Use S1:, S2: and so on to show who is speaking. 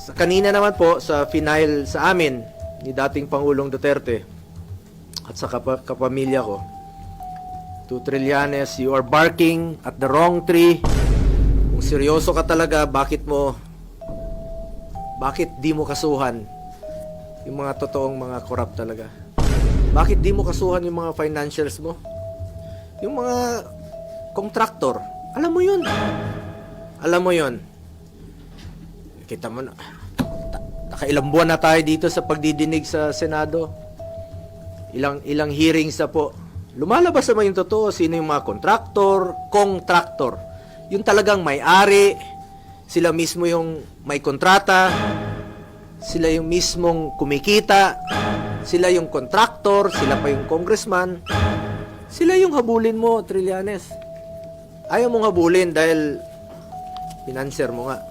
S1: Sa kanina naman po, sa final sa amin ni dating Pangulong Duterte at sa kapamilya ko, to Trillanes, you are barking at the wrong tree. Kung seryoso ka talaga, bakit di mo kasuhan yung mga totoong mga corrupt talaga? Bakit di mo kasuhan yung mga financials mo? Yung mga contractor, alam mo yun. Alam mo yun. Kita mo na, nakailang buwan na tayo dito sa pagdidinig sa Senado. Ilang hearings na po. Lumalabas naman yung totoo, sino yung mga contractor. Yung talagang may-ari, sila mismo yung may kontrata, sila yung mismong kumikita, sila yung contractor, sila pa yung congressman. Sila yung habulin mo, Trillanes. Ayaw mong habulin dahil financer mo nga.